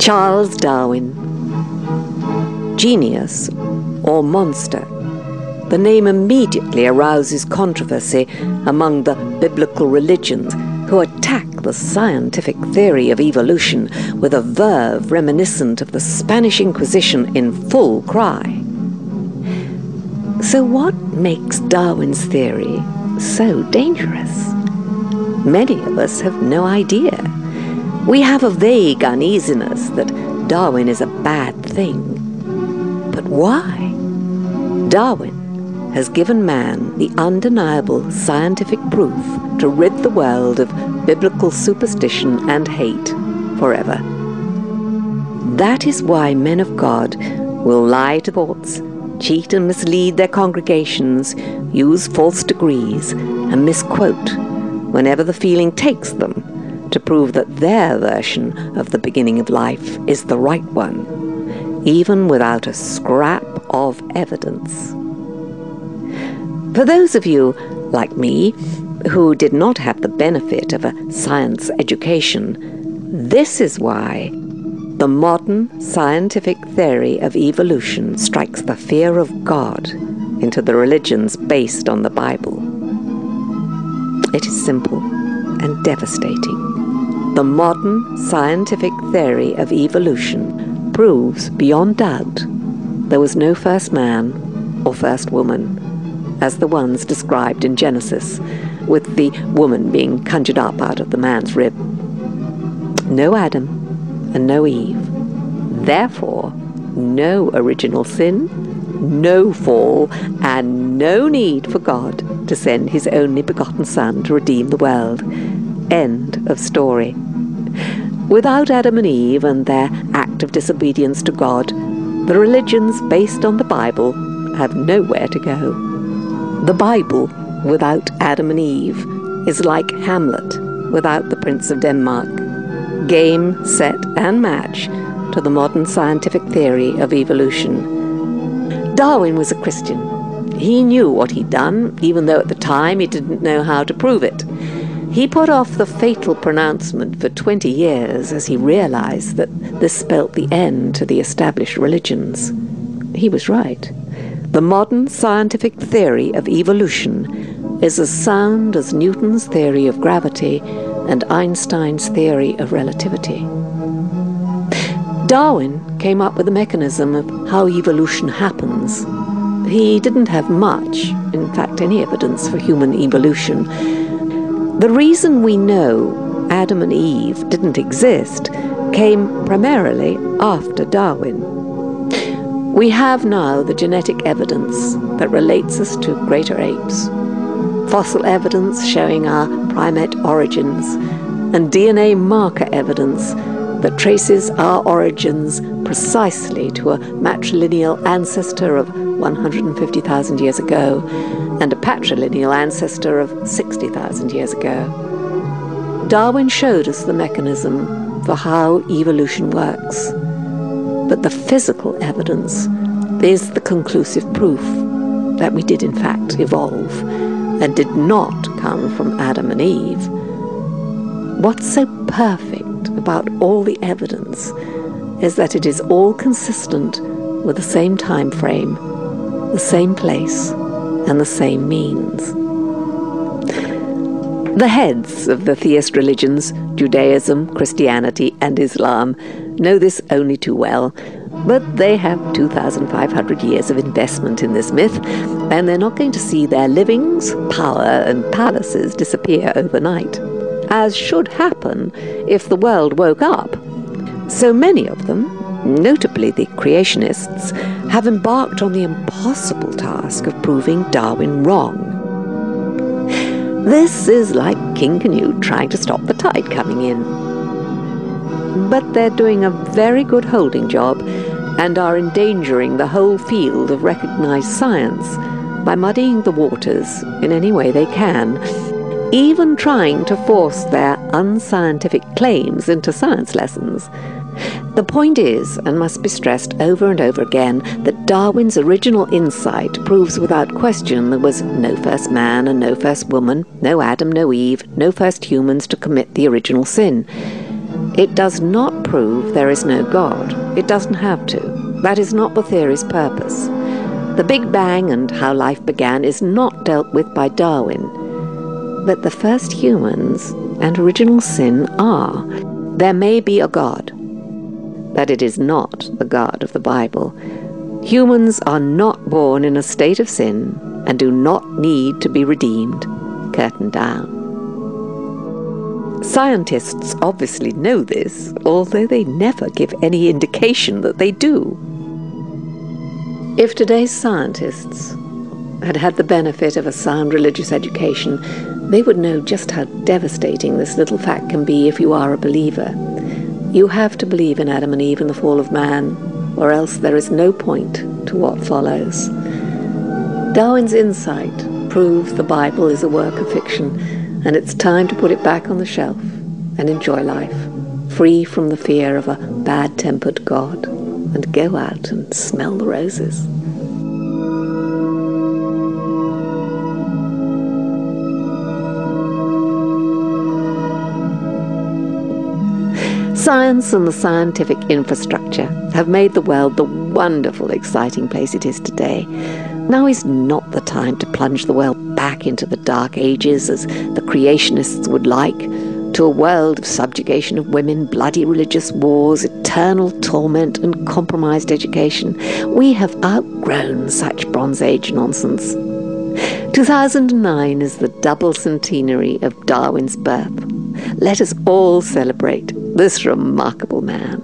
Charles Darwin. Genius or monster? The name immediately arouses controversy among the biblical religions who attack the scientific theory of evolution with a verve reminiscent of the Spanish Inquisition in full cry. So what makes Darwin's theory so dangerous? Many of us have no idea. We have a vague uneasiness that Darwin is a bad thing. But why? Darwin has given man the undeniable scientific proof to rid the world of biblical superstition and hate forever. That is why men of God will lie to courts, cheat and mislead their congregations, use false degrees, and misquote whenever the feeling takes them to prove that their version of the beginning of life is the right one, even without a scrap of evidence. For those of you, like me, who did not have the benefit of a science education, this is why the modern scientific theory of evolution strikes the fear of God into the religions based on the Bible. It is simple and devastating. The modern scientific theory of evolution proves beyond doubt there was no first man or first woman, as the ones described in Genesis, with the woman being conjured up out of the man's rib. No Adam and no Eve. Therefore, no original sin, no fall, and no need for God to send his only begotten Son to redeem the world. End of story. Without Adam and Eve and their act of disobedience to God, the religions based on the Bible have nowhere to go. The Bible without Adam and Eve is like Hamlet without the Prince of Denmark. Game, set, and match to the modern scientific theory of evolution. Darwin was a Christian. He knew what he'd done, even though at the time he didn't know how to prove it. He put off the fatal pronouncement for 20 years as he realized that this spelt the end to the established religions. He was right. The modern scientific theory of evolution is as sound as Newton's theory of gravity and Einstein's theory of relativity. Darwin came up with a mechanism of how evolution happens. He didn't have much, in fact any evidence for human evolution. The reason we know Adam and Eve didn't exist came primarily after Darwin. We have now the genetic evidence that relates us to greater apes, fossil evidence showing our primate origins, and DNA marker evidence that traces our origins precisely to a matrilineal ancestor of 150,000 years ago and a patrilineal ancestor of 60,000 years ago. Darwin showed us the mechanism for how evolution works. But the physical evidence is the conclusive proof that we did in fact evolve and did not come from Adam and Eve. What's so perfect about all the evidence is that it is all consistent with the same time frame, the same place, and the same means. The heads of the theist religions, Judaism, Christianity, and Islam, know this only too well, but they have 2,500 years of investment in this myth, and they're not going to see their livings, power, and palaces disappear overnight, as should happen if the world woke up. So many of them, notably the creationists, have embarked on the impossible task of proving Darwin wrong. This is like King Canute trying to stop the tide coming in. But they're doing a very good holding job and are endangering the whole field of recognized science by muddying the waters in any way they can, even trying to force their unscientific claims into science lessons. The point is, and must be stressed over and over again, that Darwin's original insight proves without question there was no first man and no first woman, no Adam, no Eve, no first humans to commit the original sin. It does not prove there is no God. It doesn't have to. That is not the theory's purpose. The Big Bang and how life began is not dealt with by Darwin. But the first humans and original sin are. There may be a God, but it is not the God of the Bible. Humans are not born in a state of sin and do not need to be redeemed. Curtain down. Scientists obviously know this, although they never give any indication that they do. If today's scientists had had the benefit of a sound religious education, they would know just how devastating this little fact can be if you are a believer. You have to believe in Adam and Eve and the fall of man, or else there is no point to what follows. Darwin's insight proves the Bible is a work of fiction, and it's time to put it back on the shelf and enjoy life, free from the fear of a bad-tempered God, and go out and smell the roses. Science and the scientific infrastructure have made the world the wonderful, exciting place it is today. Now is not the time to plunge the world back into the dark ages, as the creationists would like, to a world of subjugation of women, bloody religious wars, eternal torment, and compromised education. We have outgrown such Bronze Age nonsense. 2009 is the double centenary of Darwin's birth. Let us all celebrate this remarkable man.